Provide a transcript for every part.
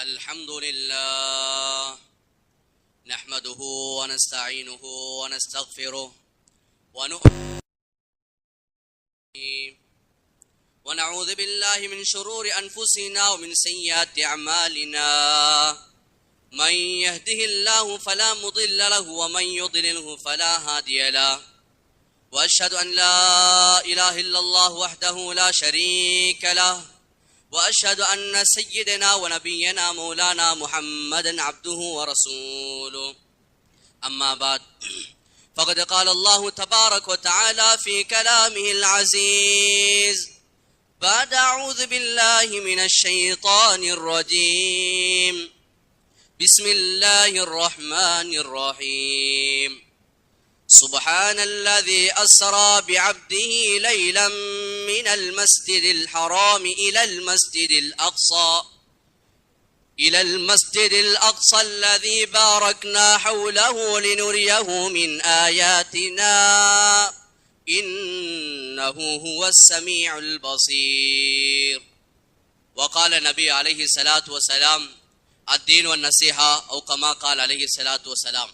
الحمد لله نحمده ونستعينه ونستغفره ونعوذ بالله من شرور أنفسنا ومن سيئات أعمالنا من يهده الله فلا مضل له ومن يضلله فلا هادي له وأشهد أن لا إله إلا الله وحده لا شريك له وأشهد أن سيدنا ونبينا مولانا محمدا عبده ورسوله أما بعد فقد قال الله تبارك وتعالى في كلامه العزيز بعد أعوذ بالله من الشيطان الرجيم بسم الله الرحمن الرحيم سبحان الذي أسرى بعبده ليلا من المسجد الحرام إلى المسجد الأقصى الذي باركنا حوله لنريه من آياتنا إنه هو السميع البصير. وقال النبي عليه الصلاة والسلام الدين والنصيحة أو كما قال عليه الصلاة والسلام.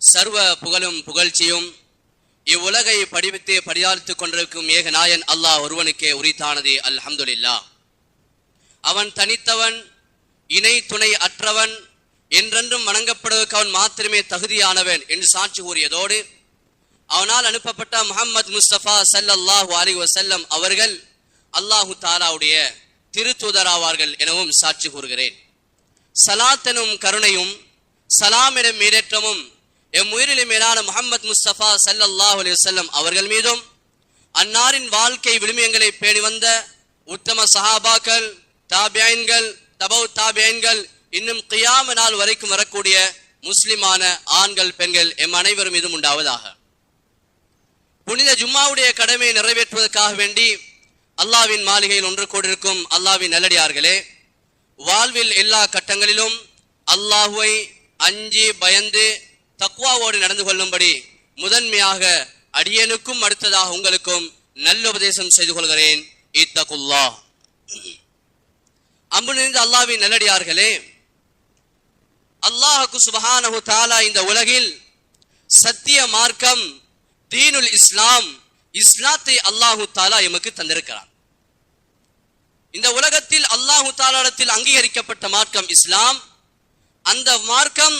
சர்வ புகழும் புகழ்ச்சியும் இவ்வுலகை படிவித்து படியாளித்துக் கொண்டிருக்கும் ஏகநாயன் அல்லாஹ் ஒருவனுக்கே உரித்தானது. அல்ஹம்துலில்லாஹ். அவன் தனித்தவன், இணை துணை அற்றவன், என்றென்றும் வணங்கப்படுவதற்கு அவன் மாத்திரமே தகுதியானவன் என்று சாட்சி கூறியதோடு அவனால் அனுப்பப்பட்ட முஹம்மது முஸ்தபா ஸல்லல்லாஹு அலைஹி வஸல்லம் அவர்கள் அல்லாஹு தஆலாவுடைய திருத்தூதராவார்கள் எனவும் சாட்சி கூறுகிறேன். ஸலாத் எனும் கருணையும் சலாம் எனும் மீடேற்றமும் எம் உயிரிலே மேலான முஹம்மது முஸ்தபா ஸல்லல்லாஹு அலைஹி வஸல்லம் அவர்கள் மீதும் அன்னாரின் வாழ்க்கை விழுமியங்களை பேணி வந்த உத்தம சஹாபாக்கள், தாபியீன்கள், தபவு தாபியீன்கள், இன்னும் கியாம நாள் வரைக்கும் வரக்கூடிய முஸ்லிமான ஆண்கள் பெண்கள் எம் அனைவரும் மீதும் உண்டாவதாக. புனித ஜும்மாவுடைய கடமையை நிறைவேற்றுவதற்காக வேண்டி அல்லாஹ்வின் மாளிகையில் ஒன்று கூடியிருக்கும் அல்லாஹ்வின் நல்லடியார்களே, வாழ்வில் எல்லா கட்டங்களிலும் அல்லாஹ்வை அஞ்சி பயந்து தக்வாவோடு நடந்து கொள்ளும்படி முதன்மையாக அடியனுக்கும் அடுத்ததாக உங்களுக்கும் நல்ல உபதேசம் செய்து கொள்கிறேன். இத்தகுல்லாஹ். அன்பு நிறைந்த அல்லாஹ்வின் நல்லடியார்களே, அல்லாஹ்வுக்கு சுப்ஹானஹு தஆலா இந்த உலகில் சத்திய மார்க்கம் தீனுல் இஸ்லாம், இஸ்லாத்தை அல்லாஹு தஆலா எமக்கு தந்திருக்கிறார். இந்த உலகத்தில் அல்லாஹு தஆலாவிடத்தில் அங்கீகரிக்கப்பட்ட மார்க்கம் இஸ்லாம். அந்த மார்க்கம்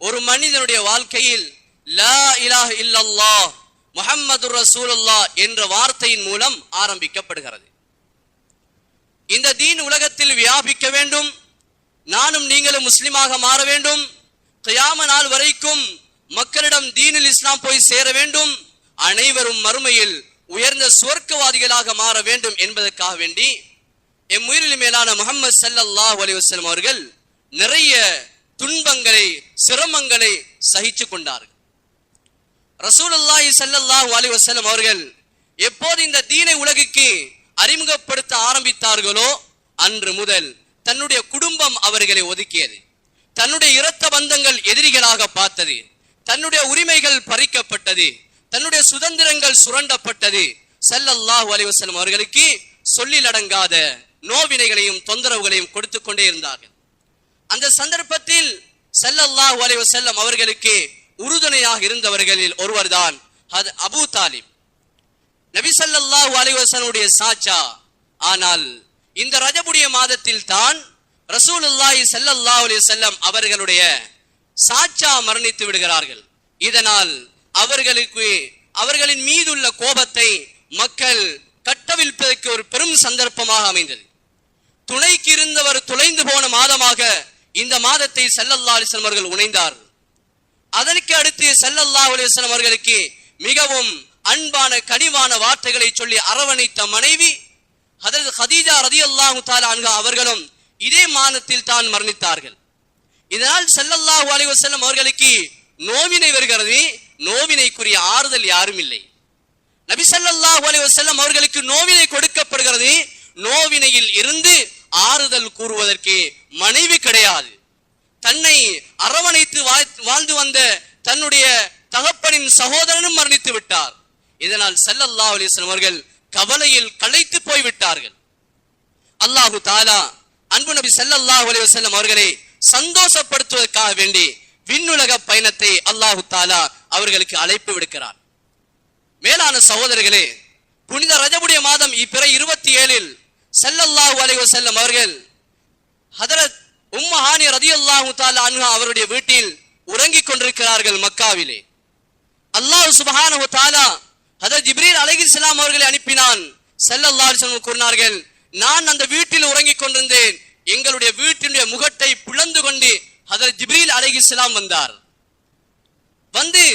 ஒரு மனிதனுடைய வாழ்க்கையில் லா இலாஹ இல்லல்லாஹ் முஹம்மதுர் ரசூலுல்லாஹ் என்ற வார்த்தையின் மூலம் ஆரம்பிக்கப்படுகிறது. இந்த தீன் உலகத்தில் வியாபிக்க வேண்டும், நானும் நீங்களும் முஸ்லிமாக மாற வேண்டும், கியாம நாள் வரைக்கும் மக்களிடம் தீனுல் இஸ்லாம் போய் சேர வேண்டும், அனைவரும் மறுமையில் உயர்ந்த சுவர்க்கவாதிகளாக மாற வேண்டும் என்பதற்காக வேண்டி எம் உயிரில் மேலான முஹம்மது ஸல்லல்லாஹு அலைஹி வஸல்லம் அவர்கள் நிறைய துன்பங்களை சிரமங்களை சகிச்சு கொண்டார்கள். ரசூலுல்லாஹி ஸல்லல்லாஹு அலைஹி வஸல்லம் அவர்கள் எப்போது இந்த தீனை உலகுக்கு அறிமுகப்படுத்த ஆரம்பித்தார்களோ அன்று முதல் தன்னுடைய குடும்பம் அவர்களை ஒதுக்கியது, தன்னுடைய இரத்த பந்தங்கள் எதிரிகளாக பார்த்தது, தன்னுடைய உரிமைகள் பறிக்கப்பட்டது, தன்னுடைய சுதந்திரங்கள் சுரண்டப்பட்டது. ஸல்லல்லாஹு அலைஹி வஸல்லம் அவர்களுக்கு சொல்லிலடங்காத நோவினைகளையும் தொந்தரவுகளையும் கொடுத்து கொண்டே இருந்தார்கள். அந்த சந்தர்ப்பத்தில் ஸல்லல்லாஹு அலைஹி வஸல்லம் அவர்களுக்கு உறுதுணையாக இருந்தவர்களில் ஒருவர்தான் அபூ தாலிப், நபி ஸல்லல்லாஹு அலைஹி வஸல்லம் சாச்சா. ஆனால் இந்த ரஜபுடைய மாதத்தில் தான் ரசூலுல்லாஹி ஸல்லல்லாஹு அலைஹி வஸல்லம் அவர்களுடைய சாச்சா மரணித்து விடுகிறார்கள். இதனால் அவர்களின் மீதுள்ள கோபத்தை மக்கள் கட்டவிழ்ப்பதற்கு ஒரு பெரும் சந்தர்ப்பமாக அமைந்தது. துணைக்கு இருந்தவர் தொலைந்து போன மாதமாக இந்த மாதத்தை ஸல்லல்லாஹு அலைஹி வஸல்லம் அவர்கள் உணைந்தார். அதற்கு அடுத்து ஸல்லல்லாஹு அலைஹி வஸல்லம் அவர்களுக்கு மிகவும் அன்பான கனிவான வார்த்தைகளை சொல்லி அரவணைத்த மனைவி ஹஜ்ரத் கதீஜா ரலியல்லாஹு தஆலா அன்ஹா அவர்களும் இதே மாதத்தில் தான் மரணித்தார்கள். இதனால் ஸல்லல்லாஹு அலைஹி வஸல்லம் அவர்களுக்கு நோவினை வருகிறது, நோவினைக்குரிய ஆறுதல் யாரும் இல்லை. நபி ஸல்லல்லாஹு அலைஹி வஸல்லம் அவர்களுக்கு நோவினை கொடுக்கப்படுகிறது, நோவினையில் இருந்து ஆறுதல் கூறுவதற்கு மனைவி கிடையாது. தன்னை அரவணைத்து வாழ்ந்து வந்த தன்னுடைய தகப்பனின் சகோதரனும் மரணித்து விட்டார். இதனால் ஸல்லல்லாஹு அலைஹி வஸல்லம் அவர்கள் கவலையில் களைத்து போய்விட்டார்கள். அல்லாஹு தஆலா அன்பு நபி ஸல்லல்லாஹு அலைஹி வஸல்லம் அவர்களை சந்தோஷப்படுத்துவதற்காக வேண்டி விண்ணுலக பயணத்தை அல்லாஹு தஆலா அவர்களுக்கு அழைப்பு விடுக்கிறார். மேலான சகோதரர்களே, புனித ரஜபுடைய மாதம் பிறை 27 ஸல்லல்லாஹு அலைஹி வஸல்லம் அவர்கள் ஹதரத் உம்மு ஹானி ரலியல்லாஹு தஆலா அன்ஹா அவருடைய வீட்டில் உறங்கிக் கொண்டிருக்கிறார்கள் மக்காவிலே. அல்லாஹ் சுப்ஹானஹு வ தஆலா ஹதரத் ஜிப்ரீல் அலைஹிஸ்ஸலாம் அவர்களை அனுப்பினான். ஸல்லல்லாஹு அலைஹி வஸல்லம் கூறினார்கள், நான் அந்த வீட்டில் உறங்கிக் கொண்டிருந்தேன். எங்களுடைய வீட்டினுடைய முகட்டை பிளந்து கொண்டு ஹதரத் ஜிப்ரீல் அலைஹிஸ்ஸலாம் வந்தார். வந்து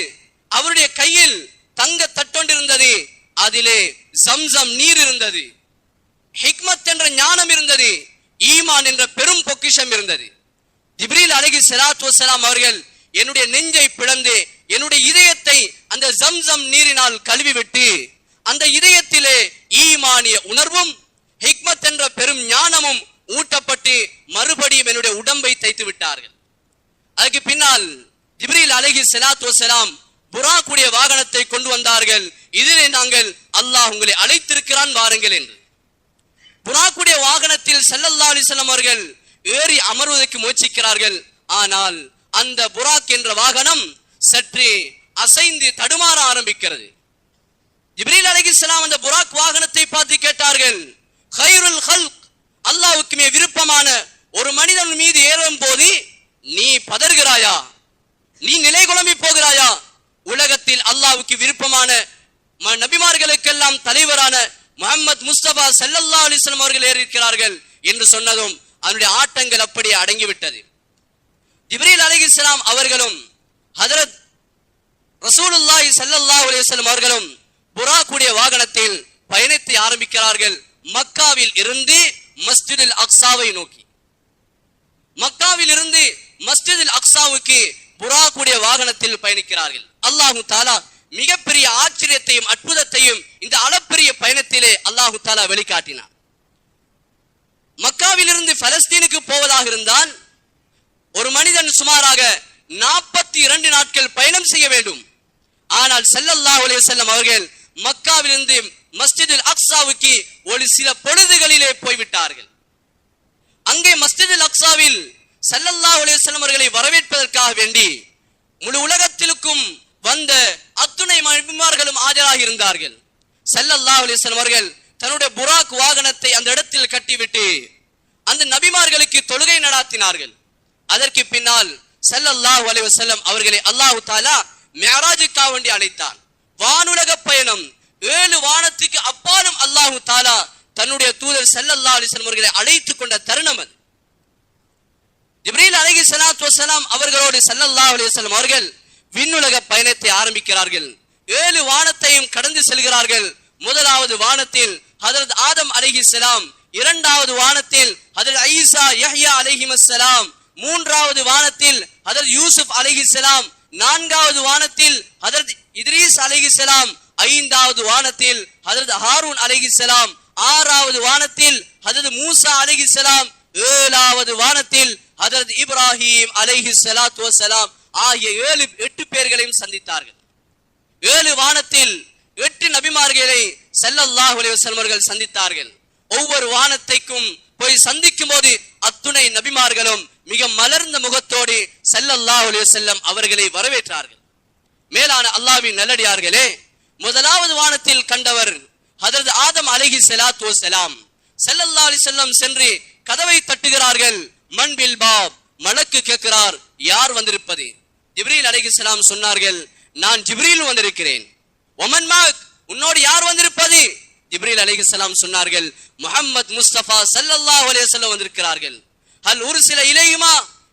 அவருடைய கையில் தங்க தட்டொண்டு இருந்தது. அதிலே ஜம்சம் நீர் இருந்தது. ஹிக்மத் என்ற ஞானம் இருந்தது. ஈமான் என்ற பெரும் பொக்கிஷம் இருந்தது. ஜிப்ரீல் அலைஹிஸ்ஸலாத்து வஸ்ஸலாம் அவர்கள் என்னுடைய நெஞ்சை பிளந்து என்னுடைய இதயத்தை அந்த ஜம்சம் நீரினால் கழுவி விட்டு அந்த இதயத்திலே ஈமானிய உணர்வும் ஹிக்மத் என்ற பெரும் ஞானமும் ஊட்டப்பட்டு மறுபடியும் என்னுடைய உடம்பை தைத்து விட்டார்கள். அதுக்கு பின்னால் ஜிப்ரீல் அலைஹிஸ்ஸலாத்து வஸ்ஸலாம் புராக்குடைய வாகனத்தை கொண்டு வந்தார்கள். இதிலே நாங்கள் அல்லாஹ் உங்களை அழைத்திருக்கிறான் வாருங்கள் என்று. புராக்குடைய வாகனத்தில் ஸல்லல்லாஹு அலைஹி வஸல்லம் அவர்கள் ஏறி அமர்வதற்கு முயற்சிக்கிறார்கள். ஆனால் அந்த புராக் என்ற வாகனம் சற்று அசைந்து தடுமாற ஆரம்பிக்கிறது. ஜிப்ரீல் அலைஹிஸ்ஸலாம் அந்த புராக் வாகனத்தை பார்த்து கேட்டார்கள், கைருல் ஹல்க், அல்லாஹ்வுக்கு விருப்பமான ஒரு மனிதன் மீது ஏறும் போது நீ பதறுகிறாயா? நீ நிலை குழம்பி போகிறாயா? உலகத்தில் அல்லாஹ்வுக்கு விருப்பமான நபிமார்களுக்கெல்லாம் தலைவரான முஹம்மது முஸ்தபா ஸல்லல்லாஹு அலைஹி வஸல்லம் அவர்கள் ஏறியிருக்கிறார்கள் என்று சொன்னதும் அவருடைய ஆட்டங்கள் அப்படியே அடங்கிவிட்டது. ஜிப்ரீல் அலைஹிஸ்ஸலாம் அவர்களும் ஹஜரத் ரசூலுல்லாஹி ஸல்லல்லாஹு அலைஹி வஸல்லம் அவர்களும் புராக்குடைய வாகனத்தில் பயணத்தை ஆரம்பிக்கிறார்கள். மக்காவில் இருந்து மஸ்ஜிதுல் அக்ஸாவை நோக்கி. மக்காவில் இருந்து மஸ்ஜிதுல் அக்ஸாவுக்கு புராக்குடைய வாகனத்தில் பயணிக்கிறார்கள். அல்லாஹு தஆலா மிகப்பெரிய ஆச்சரியத்தையும் அற்புதத்தையும் இந்த அளப்பரிய பயணத்திலே அல்லாஹு தஆலா வெளிக்காட்டினார். மக்காவில் இருந்து பலஸ்தீனுக்கு போவதாக இருந்தால் ஒரு மனிதன் சுமாராக 42 நாட்கள் பயணம் செய்ய வேண்டும். ஆனால் ஸல்லல்லாஹு அலைஹி வஸல்லம் அவர்கள் மக்காவிலிருந்து மஸ்ஜிதுல் அக்ஸாவுக்கு ஒரு சில பொழுதுகளிலே போய்விட்டார்கள். அங்கே மஸ்ஜிதுல் அக்ஸாவில் ஸல்லல்லாஹு அலைஹி வஸல்லம் அவர்களை வரவேற்பதற்காக வேண்டி முழு உலகத்திற்கும் வந்த அத்துணை நபிமார்களும் ஆஜராகி இருந்தார்கள். ஸல்லல்லாஹு அலைஹி வஸல்லம் அவர்கள் தன்னுடைய புராக் வாகனத்தை அந்த இடத்தில் கட்டிவிட்டு அந்த நபிமார்களுக்கு தொழுகை நடாத்தினார்கள். அதற்கு பின்னால் ஸல்லல்லாஹு அலைஹி வஸல்லம் அவர்களை அல்லாஹ் தஆலா மிஅராஜுக்காக வேண்டி அழைத்தான். வானுலக பயணம் 7 வானத்துக்கு அப்பாலும் அல்லாஹ் தஆலா தன்னுடைய தூதர் ஸல்லல்லாஹு அலைஹி வஸல்லம் அவர்களை அழைத்துக் கொண்ட தருணம் அது. ஜிப்ரீல் அலைஹிஸ்ஸலாத்து வஸ்ஸலாம் அவர்களோடு ஸல்லல்லாஹு அலைஹி வஸல்லம் அவர்கள் விண்ணுலக பயணத்தை ஆரம்பிக்கிறார்கள். 7 வானத்தையும் கடந்து செல்கிறார்கள். முதலாவது வானத்தில் ஹஜரத் ஆதம் அலைஹிஸ்ஸலாம், இரண்டாவது வானத்தில் ஹஜரத் ஈசா யஹ்யா அலைஹிஸ்ஸலாம், மூன்றாவது வானத்தில் ஹஜரத் யூசுப் அலைஹிஸ்ஸலாம், நான்காவது வானத்தில் ஹஜரத் இத்ரீஸ் அலைஹிஸ்ஸலாம், ஐந்தாவது வானத்தில் ஹஜரத் ஹாரூன் அலைஹிஸ்ஸலாம், ஆறாவது வானத்தில் ஹஜரத் மூசா அலைஹிஸ்ஸலாம், ஏழாவது வானத்தில் ஹஜரத் இப்ராஹிம் அலைஹிஸ்ஸலாத்து வஸ்ஸலாம் ஆகிய 8 பேர்களையும் சந்தித்தார்கள். 7 வானத்தில் 8 நபிமார்களை ஸல்லல்லாஹு அலைஹி வஸல்லம் அவர்கள் சந்தித்தார்கள். ஒவ்வொரு வானத்தைக்கும் போய் சந்திக்கும் போது அத்துணை நபிமார்களும் மிக மலர்ந்த முகத்தோடு ஸல்லல்லாஹு அலைஹி வஸல்லம் அவர்களை வரவேற்றார்கள். மேலான அல்லாஹ்வின் நல்லடியார்களே, முதலாவது வானத்தில் கண்டவர் ஹஜரத் ஆதம் அலைஹிஸ்ஸலாத்து வஸ்ஸலாம். ஸல்லல்லாஹு அலைஹி வஸல்லம் சென்று கதவை தட்டுகிறார்கள். மன்பில் பாப், மலக்கு கேட்கிறார், யார் வந்திருப்பது? ஜிப்ரீல் அலைஹிஸ்ஸலாம் சொன்னார்கள், நான் ஜிப்ரீல் வந்திருக்கிறேன். ஒமன் மாக், உன்னோடு யார் வந்திருப்பது? ஜிப்ரீல் அலைஹிஸ்ஸலாம் சொன்னார்கள், முஹம்மது முஸ்தபா ஸல்லல்லாஹு அலைஹி வஸல்லம் வந்திருக்கிறார்கள். ஹல் உர்சில இலைஹிமா,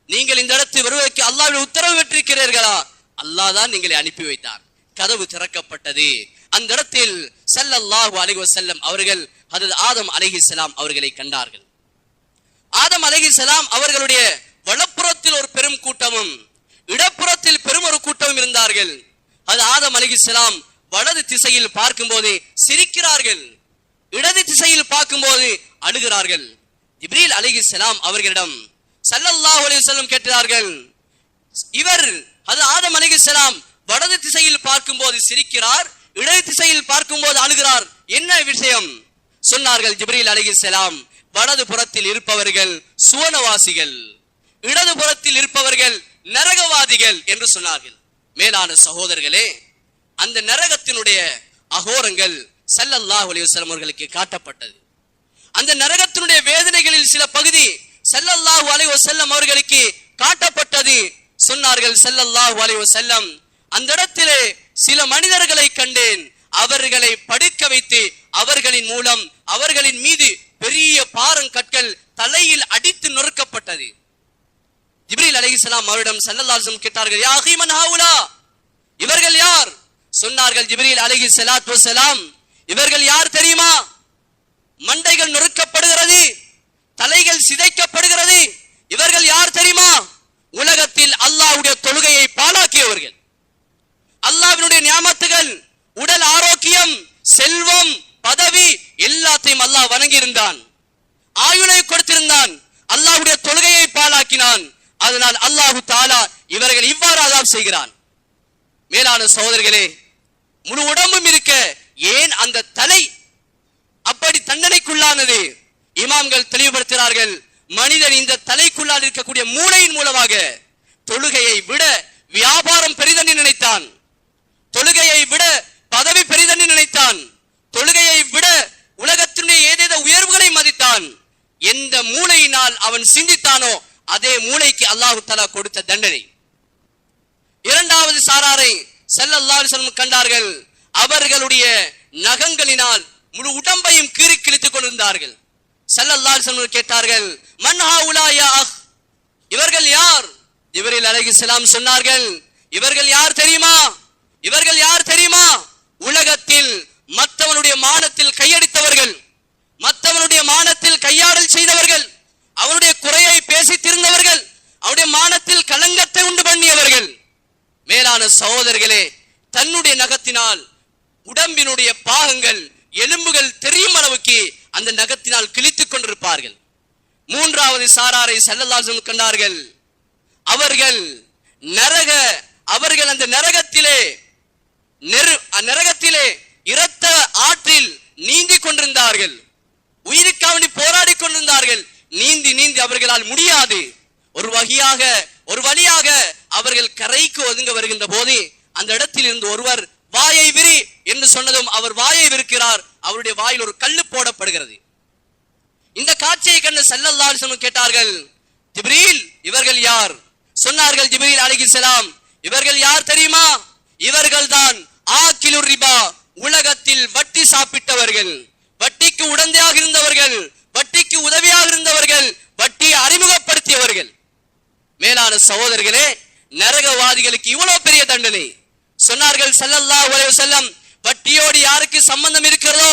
நீங்கள் இந்த இடத்தில் வருவதற்கு அல்லாஹ்வுடைய உத்தரவு பெற்றிருக்கிறீர்களா? அல்லாஹ் தான் நீங்களை அனுப்பி வைத்தார். கதவு திறக்கப்பட்டது. அந்த இடத்தில் ஸல்லல்லாஹு அலைஹி வஸல்லம் அவர்கள் ஹஜரத் ஆதம் அலைஹிஸ்ஸலாம் அவர்களை கண்டார்கள். ஆதம் அலைஹிஸ்ஸலாம் அவர்களுடைய வலப்புறத்தில் ஒரு பெரும் கூட்டமும் இடப்புறத்தில் பெரும் ஒரு கூட்டமும் இருந்தார்கள். அது ஆதம் அலைஹிஸ்ஸலாம் வலது திசையில் பார்க்கும்போது சிரிக்கிறார்கள், இடது திசையில் பார்க்கும்போது அழுகிறார்கள். ஜிப்ரீல் அலைஹிஸ்ஸலாம் அவர்களிடம் ஸல்லல்லாஹு அலைஹி வஸல்லம் கேட்டார்கள், இவர் அது ஆதம் அலைஹிஸ்ஸலாம் வலது திசையில் பார்க்கும்போது சிரிக்கிறார், இடது திசையில் பார்க்கும்போது அழுகிறார், என்ன விஷயம்? சொன்னார்கள் ஜிப்ரீல் அலைஹிஸ்ஸலாம், வலது புறத்தில் இருப்பவர்கள் சுவனவாசிகள், இடது புறத்தில் இருப்பவர்கள் நரகவாதிகள் என்று சொன்னார்கள். மேலான சகோதரர்களே, அந்த நரகத்தினுடைய அகோரங்கள் ஸல்லல்லாஹு அலைஹி வஸல்லம் அவர்களுக்கு காட்டப்பட்டது. அந்த நரகத்தினுடைய வேதனைகளில் சில பகுதி ஸல்லல்லாஹு அலைஹி வஸல்லம் அவர்களுக்கு காட்டப்பட்டது. சொன்னார்கள் ஸல்லல்லாஹு அலைஹி வஸல்லம், அந்த இடத்திலே சில மனிதர்களை கண்டேன், அவர்களை படுக்க வைத்து அவர்களின் மூலம் அவர்களின் மீது பெரிய பாறங்கற்கள் தலையில் அடித்து நொறுக்கப்பட்டது. ஜிப்ரீல் அலைஹிஸ்ஸலாம் அவரிடம் ஸல்லல்லாஹு அலைஹி வஸல்லம் கேட்டார்கள், யா அகீ மன் ஹாவுலா, இவர்கள் யார்? சொன்னார்கள் ஜிப்ரீல் அலைஹிஸ்ஸலாத்து வஸலாம், இவர்கள் யார் தெரியுமா? மண்டைகள் நொறுக்கப்படுகிறது, தலைகள் சிதைக்கப்படுகிறது. இவர்கள் யார் தெரியுமா? உலகத்தில் அல்லாஹ்வுடைய தொழுகையை பாழாக்கியவர்கள், அல்லாஹ்வினுடைய நியாமத்துகள், உடல் ஆரோக்கியம், செல்வம், பதவி எல்லாத்தையும் அல்லாஹ் வணங்கி இருந்தான், ஆயுளை கொடுத்திருந்தான், அல்லாஹ்வுடைய தொழுகையை பாழாக்கினான். அதனால் அல்லாஹு தஆலா இவர்கள் இவ்வாறு அஸாப் செய்கிறான். மேலான சகோதரர்களே, முழு உடம்பும் இருக்க ஏன் அந்த தலை அப்படி தண்டனைக்குள்ளானது? இமாம்கள் தெளிவுபடுத்துகிறார்கள், மனிதன் இந்த தலைக்குள்ளால் இருக்கக்கூடிய மூளையின் மூலமாக தொழுகையை விட வியாபாரம் பெரிதென்று நினைத்தான், தொழுகையை விட பதவி பெரிதென்று நினைத்தான், தொழுகையை விட உலகத்தினுடைய ஏதேதோ உயர்வுகளை மதித்தான். எந்த மூளையினால் அவன் சிந்தித்தானோ அதே மூளைக்கு அல்லாஹ் தஆலா கொடுத்த தண்டனை. இரண்டாவது சாராரை ஸல்லல்லாஹு அலைஹி வஸல்லம் கண்டார்கள், அவர்களுடைய நகங்களினால் முழு உடம்பையும் கீறி கிழித்துக் கொண்டிருந்தார்கள். ஸல்லல்லாஹு அலைஹி வஸல்லம் கேட்டார்கள், மன் ஹாவுலா யா அஹ், இவர்கள் யார்? ஜிப்ரீல் அலைஹிஸ்ஸலாம் சொன்னார்கள், இவர்கள் யார் தெரியுமா? இவர்கள் யார் தெரியுமா? உலகத்தில் மற்றவனுடைய மானத்தில் கையடித்தவர்கள், மற்றவனுடைய மானத்தில் கையாடல் செய்தவர்கள், அவனுடைய குறையை பேசி திருந்தவர்கள், அவனுடைய மானத்தில் கலங்கத்தை உண்டு பண்ணியவர்கள். மேலான சகோதரர்களே, தன்னுடைய நகத்தினால் உடம்பினுடைய பாகங்கள், எலும்புகள் தெரியும் அளவுக்கு அந்த நகத்தினால் கிழித்துக் கொண்டிருப்பார்கள். மூன்றாவது சாராரை ஸல்லல்லாஹு அலைஹி வஸல்லம் கண்டார்கள், அவர்கள் அந்த நரகத்திலே இரத்த ஆற்றில் நீந்தி கொண்டிருந்தார்கள், உயிருக்காக போராடி கொண்டிருந்தார்கள். நீந்தி அவர்களால் முடியாது. ஒரு வழியாக அவர்கள் கரைக்கு ஒதுங்க வருகின்ற போது அந்த இடத்தில் இருந்து ஒருவர் வாயை விரி என்று சொன்னதும் அவர் வாயை விரிக்கிறார், அவருடைய வாயில் ஒரு கல்லு போடப்படுகிறது. இந்த காட்சியை கண்டு ஸல்லல்லாஹு அலைஹி வஸல்லம் கேட்டார்கள், ஜிப்ரீல் இவர்கள் யார்? சொன்னார்கள் ஜிப்ரீல் அலைஹிஸ்ஸலாம், இவர்கள் யார் தெரியுமா? இவர்கள்தான் ஆக்கிலுர் ரிபா, உலகத்தில் வட்டி சாப்பிட்டவர்கள், வட்டிக்கு உடந்தையாக இருந்தவர்கள், வட்டிக்கு உதவியாக இருந்தவர்கள், வட்டியை அறிமுகப்படுத்தியவர்கள். மேலான சகோதரர்களே, நரகவாதிகளுக்கு இவ்வளவு பெரிய தண்டனை. சொன்னார்கள் ஸல்லல்லாஹு அலைஹி வஸல்லம், வட்டியோடு யாருக்கு சம்பந்தம் இருக்கிறதோ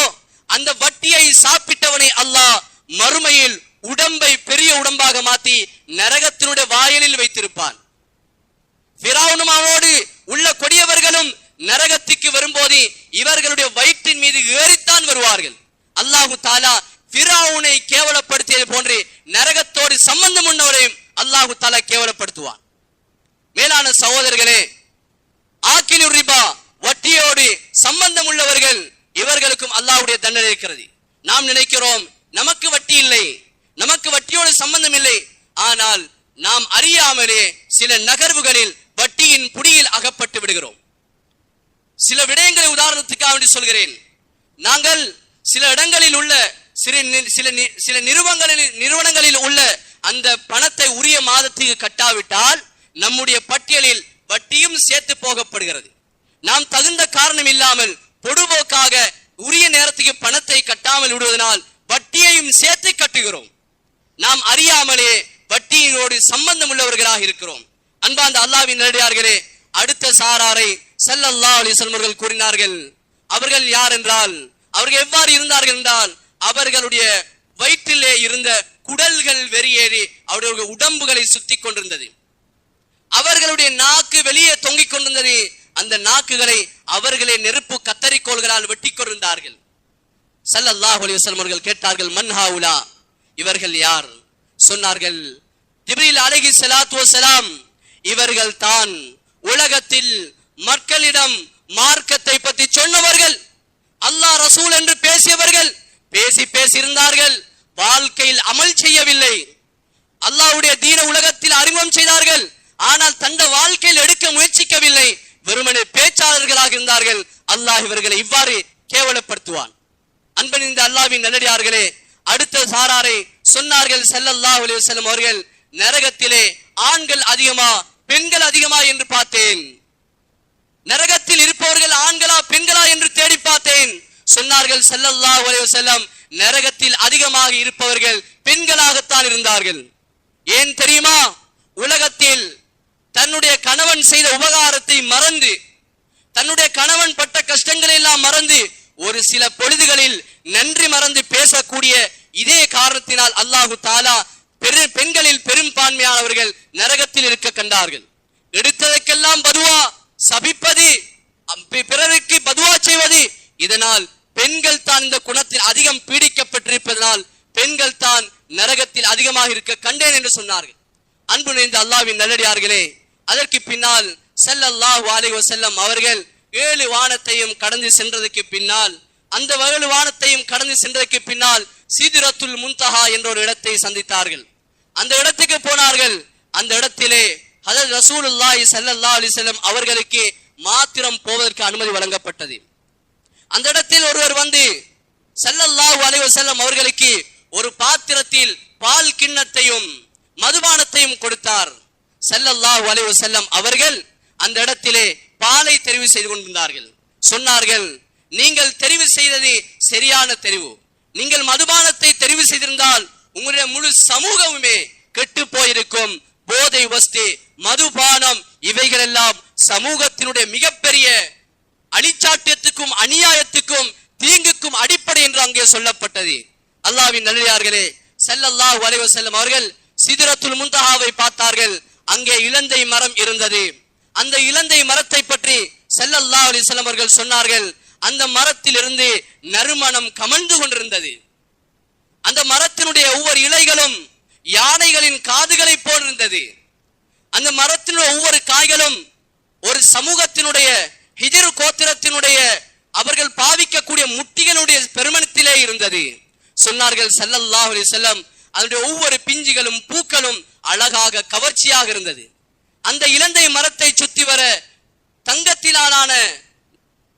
அந்த வட்டியை சாப்பிட்டவனை அல்லாஹ் மறுமையில் உடம்பை பெரிய உடம்பாக மாற்றி நரகத்தினுடைய வாயிலில் வைத்திருப்பான். ஃபிரௌனும் அவனோடு உள்ள கொடியவர்களும் நரகத்துக்கு வரும்போது இவர்களுடைய வயிற்றின் மீது ஏறித்தான் வருவார்கள். அல்லாஹு தஆலா ஃபிரௌனை கேவலப்படுத்தியது போன்று நரகத்தோடு சம்பந்தம் உள்ளவரையும் அல்லாஹு தஆலா கேவலப்படுத்துவான். மேலான சகோதரர்களே, ஆக்கிலுர் ரிபா, வட்டியோடு சம்பந்தம் உள்ளவர்கள், இவர்களுக்கும் அல்லாஹ்வுடைய தண்டனை இருக்கிறது. நாம் நினைக்கிறோம் நமக்கு வட்டி இல்லை, நமக்கு வட்டியோடு சம்பந்தம் இல்லை. ஆனால் நாம் அறியாமலே சில நகர்வுகளில் வட்டியின் புடியில் அகப்பட்டு விடுகிறோம். சில விடயங்களை உதாரணத்துக்காக வேண்டி சொல்கிறேன். நாங்கள் சில இடங்களில் உள்ள சில நிறுவனங்களில் உள்ள அந்த பணத்தை உரிய மாதத்துக்கு கட்டாவிட்டால் நம்முடைய பட்டியலில் வட்டியும் சேர்த்து போகப்படுகிறது. நாம் தகுந்த காரணம் இல்லாமல் பொடுபோக்காக உரிய நேரத்துக்கு பணத்தை கட்டாமல் விடுவதனால் வட்டியையும் சேர்த்து கட்டுகிறோம். நாம் அறியாமலே வட்டியோடு சம்பந்தம் உள்ளவர்களாக இருக்கிறோம். அன்பார்ந்த அல்லாஹ்வின் நல்லடியார்களே, அடுத்த சாராரை ஸல்லல்லாஹு அலைஹி வஸல்லம் அவர்கள் கூறினார்கள். அவர்கள் யார் என்றால், அவர்கள் எவ்வாறு இருந்தார்கள் என்றால், அவர்களுடைய வயிற்றிலே இருந்த குடல்கள் வெறியேறி அவருடைய உடம்புகளை சுத்தி கொண்டிருந்தது. அவர்களுடைய நாக்கு வெளியே தொங்கிக் கொண்டிருந்தது. அந்த நாக்குகளை அவர்களே நெருப்பு கத்தரிக்கோள்களால் வெட்டி கொண்டிருந்தார்கள். ஸல்லல்லாஹு அலைஹி வஸல்லம் அவர்கள் கேட்டார்கள், மன் ஹாவுலா, இவர்கள் யார்? சொன்னார்கள் ஜிப்ரீல் அலைஹிஸ்ஸலாத்து வஸலாம், இவர்கள் தான் உலகத்தில் மக்களிடம் மார்க்கத்தை பற்றி சொன்னவர்கள், அல்லாஹ் ரசூல் என்று பேசியவர்கள், பேசியிருந்தார்கள், வாழ்க்கையில் அமல் செய்யவில்லை. அல்லாஹ்வுடைய தீன உலகத்தில் அறிமுகம் செய்தார்கள், ஆனால் தந்த வாழ்க்கையில் எடுக்க முயற்சிக்கவில்லை. வெறுமனே பேச்சாளர்களாக இருந்தார்கள். அல்லாஹ் இவர்களை இவ்வாறு கேவலப்படுத்துவான். அன்பன் இந்த அல்லாஹ்வின் நல்லடியார்களே, அடுத்த சாராரை சொன்னார்கள் ஸல்லல்லாஹு அலைஹி வஸல்லம் அவர்கள், நரகத்திலே ஆண்கள் அதிகமா பெண்கள் அதிகமா என்று பார்த்தேன். நரகத்தில் இருப்பவர்கள் ஆண்களா பெண்களா என்று தேடி பார்த்தேன். சொன்னார்கள் ஸல்லல்லாஹு அலைஹி வஸல்லம், நரகத்தில் அதிகமாக இருப்பவர்கள் பெண்களாகத்தான் இருந்தார்கள். ஏன் தெரியுமா? உலகத்தில் தன்னுடைய கணவன் செய்த உபகாரத்தை மறந்து, தன்னுடைய கணவன் பட்ட கஷ்டங்களை எல்லாம் மறந்து, ஒரு சில பொழுதுகளில் நன்றி மறந்து பேசக்கூடிய இதே காரணத்தினால் அல்லாஹு தாலா பெண்களில் பெரும்பான்மையானவர்கள் நரகத்தில் இருக்க கண்டார்கள். எடுத்ததற்கெல்லாம் பதுவா, சபிப்பது, பிறருக்கு பதுவா செய்வது, இதனால் பெண்கள் தான் இந்த குணத்தில் அதிகம் பீடிக்கப்பட்டிருப்பதனால் பெண்கள் தான் நரகத்தில் அதிகமாக இருக்க கண்டேன் என்று சொன்னார்கள். அன்பு நிறைந்த அல்லாஹ்வின் நல்லடியார்களே, அதற்கு பின்னால் ஸல்லல்லாஹு அலைஹி வஸல்லம் அவர்கள் 7 வானத்தையும் கடந்து சென்றதற்கு பின்னால், அந்த 7 வானத்தையும் கடந்து சென்றதற்கு பின்னால் சித்ரத்துல் முன்தஹா என்ற ஒரு இடத்தை சந்தித்தார்கள். அந்த இடத்துக்கு போனார்கள். அந்த இடத்திலே ஹஜ்ரத் ரசூலுல்லாஹி ஸல்லல்லாஹு அலைஹி வஸல்லம் அவர்களுக்கு மாத்திரம் போவதற்கு அனுமதி வழங்கப்பட்டது. அந்த இடத்தில் ஒருவர் வந்து ஸல்லல்லாஹு அலைஹி வஸல்லம் அவர்களுக்கு ஒரு பாத்திரத்தில் பால் கிண்ணத்தையும் மதுபானத்தையும் கொடுத்தார். ஸல்லல்லாஹு அலைஹி வஸல்லம் அவர்கள் அந்த இடத்திலே பாலை தெரிவு செய்து கொண்டிருந்தார்கள். சொன்னார்கள், நீங்கள் தெரிவு செய்தது சரியான தெரிவு. நீங்கள் மதுபானத்தை தெரிவு செய்திருந்தால் உங்களுடைய முழு சமூகமுமே கெட்டு போயிருக்கும். போதை வஸ்து, மதுபானம் இவைகள் எல்லாம் சமூகத்தினுடைய மிகப்பெரிய அழிச்சாட்டியத்துக்கும் அநியாயத்துக்கும் தீங்குக்கும் அடிப்படை என்று அங்கே சொல்லப்பட்டது. அல்லாஹ்வின் நல்லடியார்களே, ஸல்லல்லாஹு அலைஹி வஸல்லம் அவர்கள் சித்ரத்துல் முன்தஹாவை பார்த்தார்கள். அங்கே இலந்தை மரம் இருந்தது. அந்த இலந்தை மரத்தை பற்றி ஸல்லல்லாஹு அலைஹி வஸல்லம் அவர்கள் சொன்னார்கள், அந்த மரத்திலிருந்து நறுமணம் கமழ்ந்து கொண்டிருந்தது. அந்த மரத்தினுடைய ஒவ்வொரு இலைகளும் யானைகளின் காதுகளை போல் இருந்தது. அந்த மரத்தினுடைய ஒவ்வொரு காய்களும் ஒரு சமூகத்தினுடைய ஹிஜ்ர் கோத்திரத்தினுடைய அவர்கள் பாவிக்கக்கூடிய முட்டிகளுடைய பெருமனத்திலே இருந்தது. சொன்னார்கள் ஸல்லல்லாஹு அலைஹி வஸல்லம், அதனுடைய ஒவ்வொரு பிஞ்சுகளும் பூக்களும் அழகாக கவர்ச்சியாக இருந்தது. அந்த இலந்தை மரத்தை சுத்தி வர தங்கத்திலான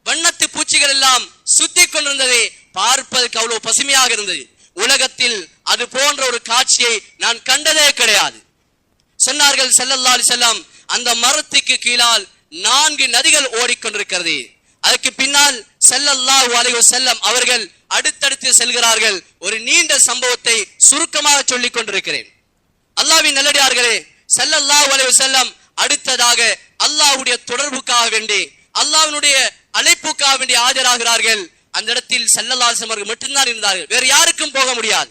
வண்ணத்து பூச்சிகள் எல்லாம் சுத்தி கொண்டிருந்தது. பார்ப்பதற்கு அவ்வளவு பசுமையாக இருந்தது. உலகத்தில் அது போன்ற ஒரு காட்சியை நான் கண்டதே கிடையாது. சொன்னார்கள் ஸல்லல்லாஹு அலைஹி வஸல்லம், அந்த மரத்துக்கு கீழால் 4 நதிகள் ஓடிக்கொண்டிருக்கிறது. அதற்கு பின்னால் ஸல்லல்லாஹு அலைஹி வஸல்லம் அவர்கள் அடுத்தடுத்து செல்கிறார்கள். ஒரு நீண்ட சம்பவத்தை சுருக்கமாக சொல்லிக் கொண்டிருக்கிறேன். அல்லாஹ்வின் நல்லடியார்களே, ஸல்லல்லாஹு அலைஹி வஸல்லம் அடுத்ததாக அல்லாஹ்வுடைய தொடர்புக்காக வேண்டி, அல்லாஹ்வினுடைய அழைப்புக்காக வேண்டி ஆஜராகிறார்கள். அந்த இடத்தில் ஸல்லல்லாஹு அலைஹி வஸல்லம் அவர்கள் மட்டும்தான் இருந்தார்கள், வேறு யாருக்கும் போக முடியாது.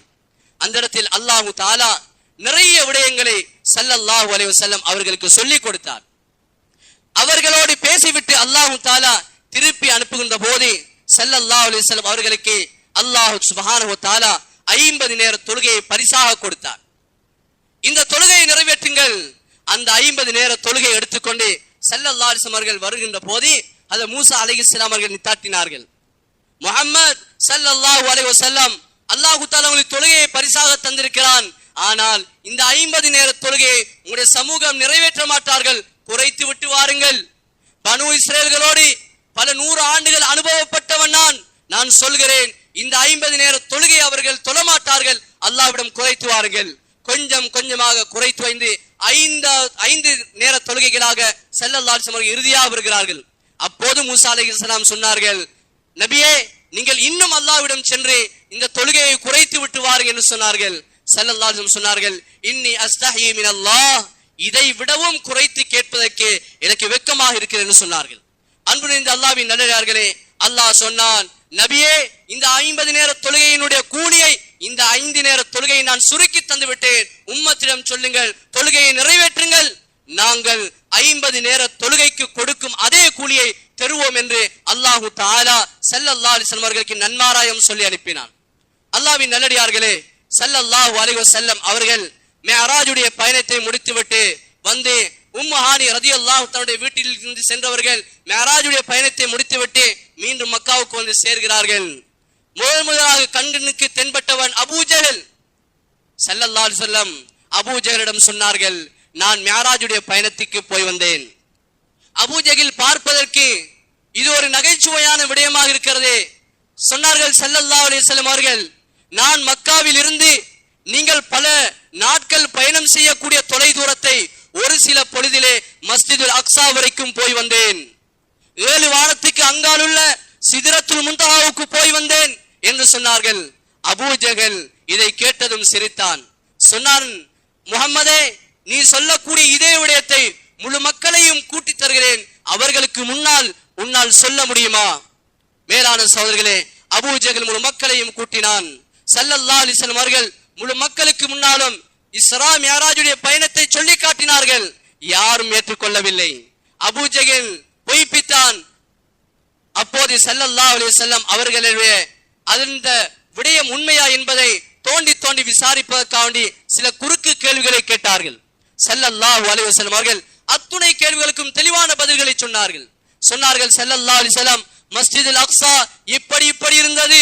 அந்த இடத்தில் அல்லாஹ் தஆலா நிறைய விடயங்களை ஸல்லல்லாஹு அலைஹி வஸல்லம் அவர்களுக்கு சொல்லிக் கொடுத்தார். அவர்களோடு பேசிவிட்டு அல்லாஹ் தஆலா திருப்பி அனுப்புகின்ற போது ஸல்லல்லாஹு அலைஹி வஸல்லம் அவர்களுக்கு அல்லாஹ் சுப்ஹானஹு வ தஆலா 50 நேர தொழுகையை பரிசாக கொடுத்தார். இந்த தொழுகையை நிறைவேற்றுங்கள். அந்த 50 நேர தொழுகையை எடுத்துக்கொண்டு ஸல்லல்லாஹு அலைஹி வஸல்லம் அவர்கள் வருகின்ற போது அது மூசா அலைஹிஸ்ஸலாம் அவர்கள் நித்தாட்டினார்கள். முஹம்மத் ஸல்லல்லாஹு அலைஹி வஸல்லம், அல்லாஹ் தஆலா உங்களுக்கு தொழுகையை பரிசாக தந்திருக்கிறான், ஆனால் இந்த 50 நேர தொழுகையை உங்களுடைய சமூகம் நிறைவேற்ற மாட்டார்கள், குறைத்து விட்டு வாருங்கள். பனு இஸ்ரேல்களோடு பல 100 ஆண்டுகள் அனுபவப்பட்டவன் நான் சொல்கிறேன், இந்த 50 நேர தொழுகை அவர்கள் தொழமாட்டார்கள், அல்லாஹ்விடம் குறைத்து வாருங்கள். கொஞ்சம் கொஞ்சமாக குறைத்து வைந்து 5 நேர தொழுகைகளாக ஸல்லல்லாஹு அலைஹி வஸல்லம் இறுதியாக வருகிறார்கள். அப்போது மூசா அலைஹிஸ்ஸலாம் சொன்னார்கள், நபியே, நீங்கள் இன்னும் அல்லாஹ்விடம் சென்று இந்த தொழுகையை குறைத்து விட்டு வாருங்கள் என்று சொன்னார்கள். ஸல்லல்லாஹு அலைஹி வஸல்லம் சொன்னார்கள், இன்னி அஸ்தஹி மினல்லாஹ், இதை விடவும் குறைத்து கேட்பதற்கு எனக்கு வெட்கமாக இருக்கிறது என்று சொன்னார்கள். அன்பு நிறைந்த அல்லாஹ்வின் நல்லடியார்களே, அல்லாஹ் சொன்னான், நபியே, இந்த 50 நேர தொழுகையினுடைய கூலியை, இந்த 5 நேர தொழுகையை நான் சுருக்கி தந்து விட்டேன், உம்மத்திடம் சொல்லுங்கள், தொழுகையை நிறைவேற்றுங்கள், நாங்கள் 50 நேர தொழுகைக்கு கொடுக்கும் அதே கூலியை தருவோம் என்று அல்லாஹ் தஆலா ஸல்லல்லாஹு அலைஹி வஸல்லம் அவர்களுக்கு நன்மாராயம் சொல்லி அனுப்பினான். அல்லாஹ்வின் நல்லடியார்களே, ஸல்லல்லாஹு அலைஹி வஸல்லம் அவர்கள் மிஅராஜுடைய பயணத்தை முடித்துவிட்டு வந்து உம்மு ஹானி ரலியல்லாஹு தன்னுடைய வீட்டில் இருந்து சென்றவர்கள் மிஅராஜுடைய பயணத்தை முடித்துவிட்டு மீண்டும் மக்காவுக்கு வந்து சேர்கிறார்கள். முதலாக கண்ணுக்கு தென்பட்டவன் அபூ ஜஹல். ஸல்லல்லாஹு அலைஹி வஸல்லம் அபூ ஜஹலிடம் சொன்னார்கள், நான் மிஅராஜுடைய பயணத்துக்கு போய் வந்தேன். அபூ ஜஹல் பார்ப்பதற்கு இது ஒரு நகைச்சுவையான விடயமாக இருக்கிறது. சொன்னார்கள் ஸல்லல்லாஹு அலைஹி வஸல்லம் அவர்கள், நான் மக்காவில் இருந்து நீங்கள் பல நாட்கள் பயணம் செய்யக்கூடிய தொலை தூரத்தை ஒரு சில பொழுதிலே மஸ்ஜிதுல் அக்ஸா வரைக்கும் போய் வந்தேன். 7 வானத்துக்கு அங்காலுள்ள சிதறத்துல் முன்தஹாவுக்கு போய் வந்தேன் என்று சொன்னார்கள். அபூ ஜஹல் இதை கேட்டதும் சிரித்தான். சொன்னான், முஹம்மதே, நீ சொல்லக்கூடிய இதே விடயத்தை முழு மக்களையும் கூட்டி தருகிறேன், அவர்களுக்கு முன்னால் உன்னால் சொல்ல முடியுமா? மேலான சகோதரர்களே, அபூ ஜஹல் முழு மக்களையும் கூட்டினான். ஸல்லல்லாஹு அலைஹி வஸல்லம் அவர்கள் முழு மக்களுக்கு முன்னாலும் இஸ்ரா மிஅராஜுடைய பயணத்தை சொல்லி காட்டினார்கள். யாரும் ஏற்றுக்கொள்ளவில்லை. அபூ ஜஹல் பொய்ப்பித்தான். அப்போது ஸல்லல்லாஹு அலைஹி வஸல்லம் அவர்களுடைய அந்த விடயம் உண்மையா என்பதை தோண்டி தோண்டி விசாரிப்பதற்காக சில குறுக்கு கேள்விகளை கேட்டார்கள். ஸல்லல்லாஹு அலைஹி வஸல்லம் அவர்கள் அத்துணை கேள்விகளுக்கும் தெளிவான பதில்களை சொன்னார்கள். ஸல்லல்லாஹு அலைஹி வஸல்லம் மஸ்ஜிதுல் அக்ஸா இப்படி இப்படி இருந்தது,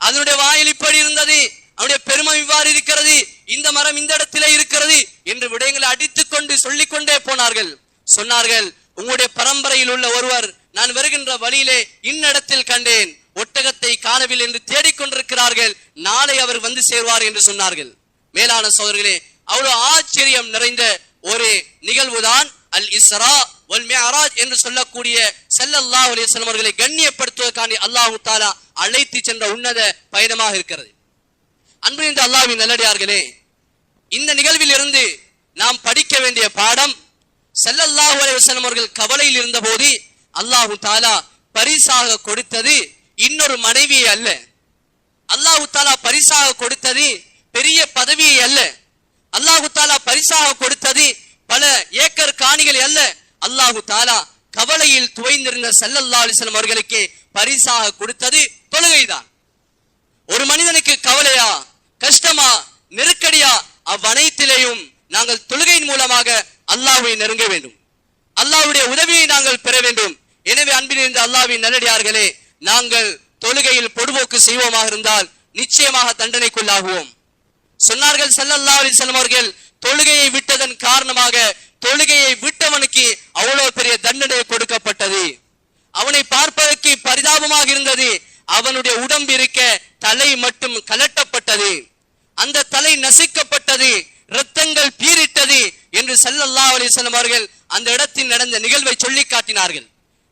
அதனுடைய வாயில் இப்படி இருந்தது, அவருடைய பெருமை இவ்வாறு இருக்கிறது, இந்த மரம் இந்த இடத்திலே இருக்கிறது என்று விடயங்களை அடித்துக் கொண்டு சொல்லிக் கொண்டே போனார்கள். சொன்னார்கள், உங்களுடைய பரம்பரையில் உள்ள ஒருவர் நான் வருகின்ற வழியிலே இன்னிடத்தில் கண்டேன், ஒட்டகத்தை காணவில்லை என்று தேடிக்கொண்டிருக்கிறார்கள், நாளை அவர் வந்து சேர்வார் என்று சொன்னார்கள். மேலான சகோதரர்களே, அவ்வளவு ஆச்சரியம் நிறைந்த ஒரு நிகழ்வுதான் அல் இஸ்ரா வல் மிஅராஜ் என்று சொல்லக்கூடிய ஸல்லல்லாஹு அலைஹி வஸல்லம் அவர்களை கண்ணியப்படுத்துவதற்காக அல்லாஹ் தஆலா அழைத்து சென்ற உன்னத பயணமாக இருக்கிறது. அன்பின் அல்லாஹ்வின் நல்லடியார்களே, இந்த நிகழ்வில் இருந்து நாம் படிக்க வேண்டிய பாடம், ஸல்லல்லாஹு அலைஹி வஸல்லம் அவர்கள் கவலையில் இருந்த போது அல்லாஹ் தஆலா பரிசாக கொடுத்தது இன்னொரு மனைவியை அல்ல. அல்லாஹ் தஆலா பரிசாக கொடுத்தது பெரிய பதவியை அல்ல. அல்லாஹ் தஆலா பரிசாக கொடுத்தது பல ஏக்கர் காணிகளை அல்ல. அல்லாஹ் தஆலா கவலையில் துவைந்திருந்த ஸல்லல்லாஹு அலைஹி வஸல்லம் அவர்களுக்கு பரிசாக கொடுத்தது தொழுகைதான். ஒரு மனிதனுக்கு கவலையா, கஷ்டமா, நெருக்கடியா, அவ்வனைத்திலேயும் நாங்கள் தொழுகையின் மூலமாக அல்லாஹ்வை நெருங்க வேண்டும், அல்லாஹ்வுடைய உதவியை நாங்கள் பெற வேண்டும். எனவே அன்பிலிருந்து அல்லாஹ்வின் நல்லடியார்களே, நாங்கள் தொழுகையில் பொடுபோக்கு செய்வோமாக இருந்தால் நிச்சயமாக தண்டனைக்குள்ளாகுவோம். சொன்னார்கள் ஸல்லல்லாஹு அலைஹி வஸல்லம் அவர்கள், தொழுகையை விட்டதன் காரணமாக தொழுகையை விட்டவனுக்கு அவ்வளவு பெரிய தண்டனை கொடுக்கப்பட்டது. அவனை பார்ப்பதற்கு பரிதாபமாக இருந்தது. அவனுடைய உடம்பு இருக்க தலை மட்டும் கலட்டப்பட்டது, அந்த தலை நசுக்கப்பட்டது, இரத்தங்கள் பீரிட்டது என்று ஸல்லல்லாஹு அலைஹி வஸல்லம் அவர்கள் அந்த இடத்தில் நடந்த நிகழ்வை சொல்லி காட்டினார்கள்.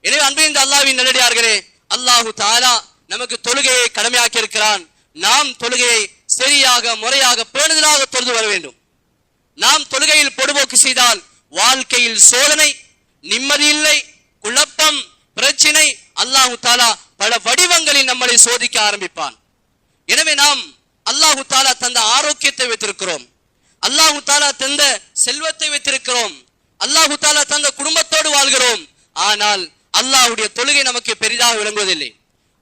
எனவே அன்பின் அல்லாஹ்வின் நல்லடியார்களே, அல்லாஹ் தஆலா நமக்கு தொழுகையை கடமையாக்கி இருக்கிறான். நாம் தொழுகையை சரியாக முறையாக பேணுதலாக தொழுது வர வேண்டும். நாம் தொழுகையில் பொடுபோக்கு செய்தால் வாழ்க்கையில் சோதனை, நிம்மதி இல்லை, குழப்பம், பிரச்சனை, அல்லாஹ் தஆலா பல வடிவங்களில் நம்மளை சோதிக்க ஆரம்பிப்பான். எனவே நாம் அல்லாஹ் தஆலா தந்த ஆரோக்கியத்தை வைத்திருக்கிறோம், அல்லாஹ் தஆலா தந்த செல்வத்தை வைத்திருக்கிறோம், அல்லாஹ் தஆலா தந்த குடும்பத்தோடு வாழ்கிறோம். ஆனால் அல்லாஹ்வுடைய தொழுகை நமக்கு பெரிதாக விளங்குவதில்லை.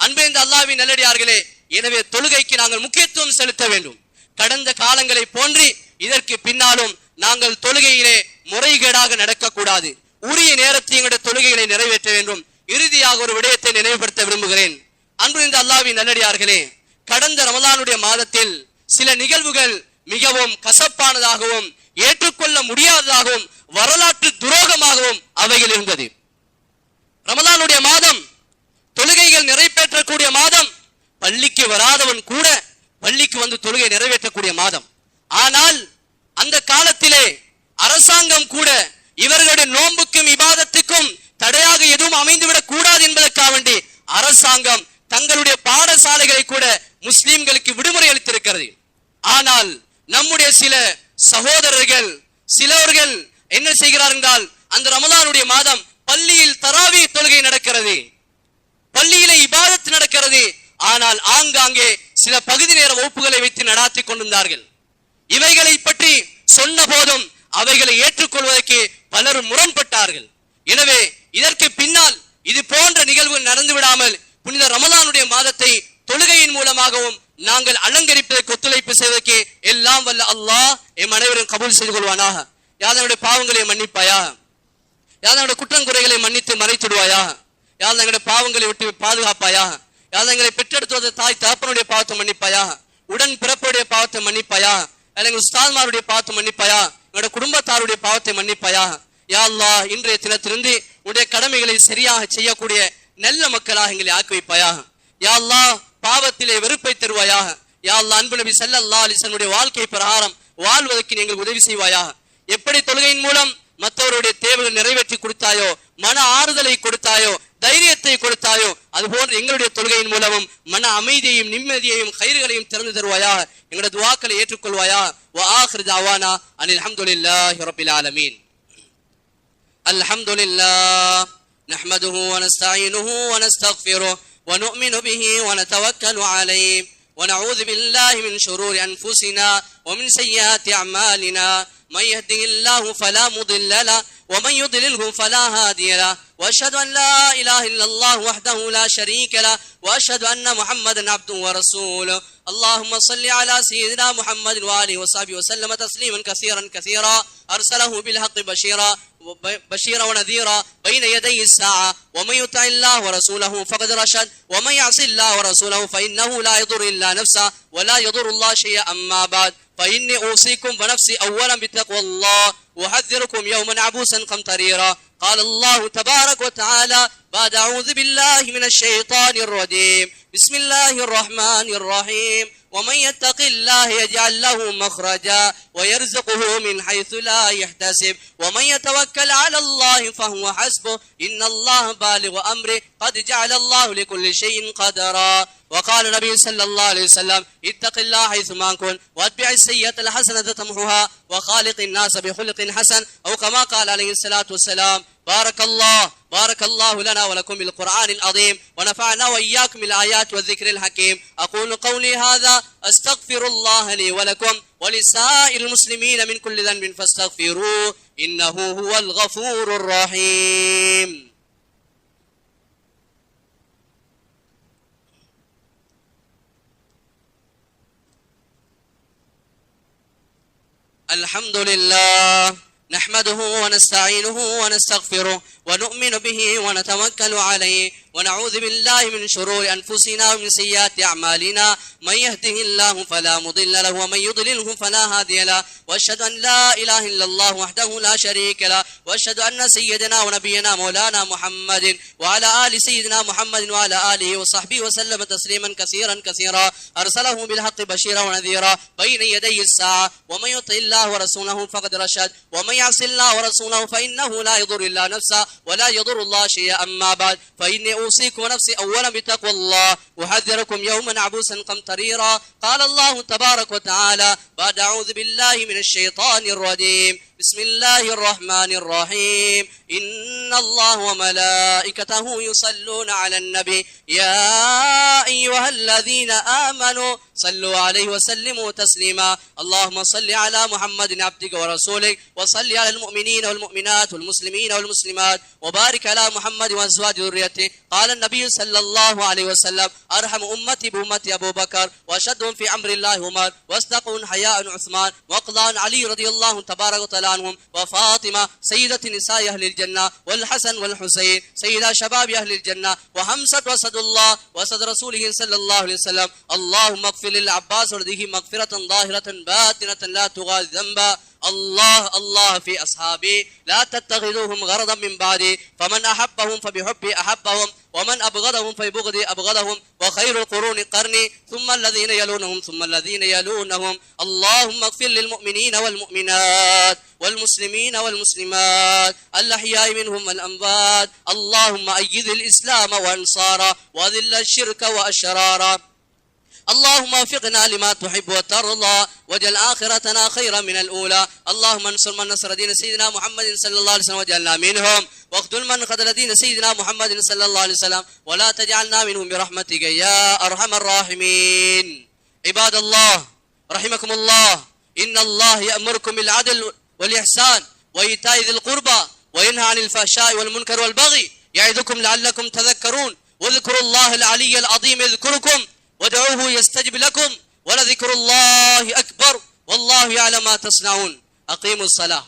அன்பின் அல்லாஹ்வின் நல்லடியார்களே, எனவே தொழுகைக்கு நாங்கள் முக்கியத்துவம் செலுத்த வேண்டும். கடந்த காலங்களை போன்று இதற்கு பின்னாலும் நாங்கள் தொழுகையிலே முறைகேடாக நடக்கக்கூடாது. உரிய நேரத்தில் எங்களுடைய தொழுகைகளை நிறைவேற்ற வேண்டும். இறுதியாக ஒரு விடயத்தை நினைவுபடுத்த விரும்புகிறேன். அன்பின் அல்லாஹ்வின் நல்லடியார்களே, கடந்த ரமலானுடைய மாதத்தில் சில நிகழ்வுகள் மிகவும் கசப்பானதாகவும் ஏற்றுக்கொள்ள முடியாததாகவும் வரலாற்று துரோகமாகவும் அவைகள் இருந்தது. ரமலானுடைய மாதம் தொழுகைகள் நிறைவேற்றக்கூடிய மாதம், பள்ளிக்கு வராதவன் கூட பள்ளிக்கு வந்து தொழுகை நிறைவேற்றக்கூடிய மாதம். ஆனால் அந்த காலத்திலே அரசாங்கம் கூட இவர்களுடைய நோன்புக்கும் இபாதத்துக்கும் தடையாக எதுவும் அமைந்துவிடக் கூடாது என்பதற்காக வேண்டி அரசாங்கம் தங்களுடைய பாடசாலைகளை கூட முஸ்லிம்களுக்கு விடுமுறை அளித்திருக்கிறது. ஆனால் நம்முடைய சில சகோதரர்கள் சிலவர்கள் என்ன செய்கிறார்கள் என்றால், அந்த ரமலானுடைய மாதம் பள்ளியில் தராவி தொழுகை நடக்கிறது, பள்ளியிலே இபாதத் நடக்கிறது. ஆனால் ஆங்காங்கே சில பகுதி நேர வகுப்புகளை வைத்து நடாத்தி கொண்டிருந்தார்கள். இவைகளை பற்றி சொன்ன போதும் அவைகளை ஏற்றுக்கொள்வதற்கு பலரும் முரண்பட்டார்கள். எனவே இதற்கு பின்னால் இது போன்ற நிகழ்வுகள் நடந்து விடாமல் புனித ரமலானுடைய மாதத்தை தொழுகையின் மூலமாகவும் நாங்கள் அலங்கரிப்பதற்கு ஒத்துழைப்பு செய்வதற்கு எல்லாம் வல்ல அல்லாஹ் எம் அனைவரும் கபூல் செய்து கொள்வானாக. யாதனுடைய பாவங்களை மன்னிப்பாயா, யாதனுடைய குற்றங்குறைகளை மன்னித்து மறைத்துடுவாயா, யாத எங்களுடைய பாவங்களை விட்டு பாதுகாப்பாயா, யாத எங்களை பெற்றெடுத்துவத தாய் தகப்பனுடைய பாவத்தை மன்னிப்பாயா, உடன் பிறப்புடைய பாவத்தை மன்னிப்பாயா, எங்கள் உஸ்தாத்மாருடைய பாவத்தை மன்னிப்பாயா, எங்களுடைய குடும்பத்தாருடைய பாவத்தை மன்னிப்பாயா. யா அல்லாஹ், இன்றைய தினத்திலிருந்து உடைய கடமைகளை சரியாக செய்யக்கூடிய நல்ல மக்களாக எங்களை ஆக்கி வைப்பாயா. யா அல்லாஹ், பாவத்திலே வெறுப்பை தருவாயாக. யா அல்லாஹ், அன்பு நபி ஸல்லல்லாஹு அலைஹி வஸல்லம் வாழ்க்கை பிரகாரம் வாழ்வதற்கு நீங்கள் உதவி செய்வாயாக. எப்படி தொழுகையின் மூலம் மற்றவருடைய தேவைகள் நிறைவேற்றி கொடுத்தாயோ, மன ஆறுதலை கொடுத்தாயோ, தைரியத்தை கொடுத்தாயோ, அதுபோன்று எங்களுடைய தொழுகையின் மூலமும் மன அமைதியையும் நிம்மதியையும் கைர்களையும் திறந்து தருவாயா. எங்களுடைய துஆக்களை ஏற்றுக்கொள்வாயா. வ ஆகிரு தஅவானா அனில் ஹம்துலில்லாஹி ரப்பில் ஆலமீன். அல்ஹம்துலில்லாஹ் நஹ்மதுஹு வ நஸ்தஈனுஹு வ நஸ்தக்ஃபிருஹு வ நு'மினு பிஹி வ நதவக்கலு அலைஹி வ நஊது பில்லாஹி மின் ஷுரூரி அன்ஃபுஸினா வ மின் ஸய்யிஆத்தி அஅமாலினா. من يهده الله فلا مضل له ومن يضلله فلا هادي له واشهد ان لا اله الا الله وحده لا شريك له واشهد ان محمدا عبده ورسوله. اللهم صل على سيدنا محمد وآله وصحبه وسلم تسليما كثيرا كثيرا. ارسله بالحق بشيرا ونذيرا بين يدي الساعه. ومن يطع الله ورسوله فقد رشد ومن يعص الله ورسوله فانه لا يضر الا نفسه ولا يضر الله شيئا. اما بعد فإني أوصيكم ونفسي أولا بتقوى الله وأحذركم يوما عبوسا قمطريرا. قال الله تبارك وتعالى بعد أعوذ بالله من الشيطان الرجيم. بسم الله الرحمن الرحيم. ومن يتق الله يجعل له مخرجا ويرزقه من حيث لا يحتسب ومن يتوكل على الله فهو حسبه إن الله بالغ أمره قد جعل الله لكل شيء قدرا. وقال النبي صلى الله عليه وسلم اتق الله حيثما كنت واتبع السيئة الحسنة تمحها وخالق الناس بخلق حسن أو كما قال عليه الصلاة والسلام. بارك الله لنا ولكم بالقرآن العظيم ونفعنا وإياكم بالآيات والذكر الحكيم. أقول قولي هذا أستغفر الله لي ولكم ولسائر المسلمين من كل ذنب فاستغفروه إنه هو الغفور الرحيم. الحمد لله نحمده ونستعينه ونستغفره ونؤمن به ونتوكل عليه ونعوذ بالله من شرور أنفسنا ومن سيئات أعمالنا. من يهده الله فلا مضل له ومن يضلله فلا هادي له. وأشهد أن لا إله إلا الله وحده لا شريك له. وأشهد أن سيدنا ونبينا مولانا محمد وعلى آل سيدنا محمد وعلى آله وصحبه وسلم تسليما كثيرا كثيرا. أرسله بالحق بشيرا ونذيرا بين يدي الساعة. ومن يطع الله ورسوله فقد رشد ومن يعص الله ورسوله فإنه لا يضر إلا نفسه ولا يضر الله شيئا. أما بعد فإني أوصيكم ونفسي أولا بتقوى الله وأحذركم يوما عبوسا قمطريرا. قال الله تبارك وتعالى بعد أعوذ بالله من الشيطان الرجيم. بسم الله الرحمن الرحيم. إن الله وملائكته يصلون على النبي يا أيها الذين آمنوا صلوا عليه وسلموا تسليما. اللهم صل على محمد عبدك ورسولك وصل على المؤمنين والمؤمنات والمسلمين والمسلمات وبارك على محمد وأزواج ذريته. قال النبي صلى الله عليه وسلم أرحم أمتي بأمتي أبو بكر وأشدهم في أمر الله عمر واصدقهم حياء عثمان وأقضى علي رضي الله تبارك وتعالى عنهم وفاطمة سيدة نساء أهل الجنة والحسن والحسين سيدا شباب أهل الجنة وحمزة وأسد الله وأسد رسوله صلى الله عليه وسلم. اللهم اغفر للعباس ورضيه مغفرة ظاهرة باطنة لا تغادر ذنبا. الله في أصحابي لا تتخذوهم غرضا من بعدي فمن أحبهم فبحبي أحبهم ومن أبغضهم فببغضي أبغضهم وخير القرون قرني ثم الذين يلونهم ثم الذين يلونهم. اللهم اغفر للمؤمنين والمؤمنات والمسلمين والمسلمات الأحياء منهم والأموات. اللهم أيد الإسلام وأنصاره وأذل الشرك وأشراره. اللهم وفقنا لما تحب وترضى واجعل آخرتنا خيرا من الأولى. اللهم انصر من نصر دين سيدنا محمد صلى الله عليه وسلم واجعلنا منهم واخذل من خذل دين سيدنا محمد صلى الله عليه وسلم ولا تجعلنا منهم برحمتك يا أرحم الراحمين. عباد الله رحمكم الله إن الله يأمركم بالعدل والإحسان وإيتاء ذي القربى وينهى عن الفحشاء والمنكر والبغي يعظكم لعلكم تذكرون. واذكروا الله العلي العظيم يذكركم وادعوه يستجب لكم ولذكر الله أكبر والله يعلم ما تصنعون. أقيموا الصلاة.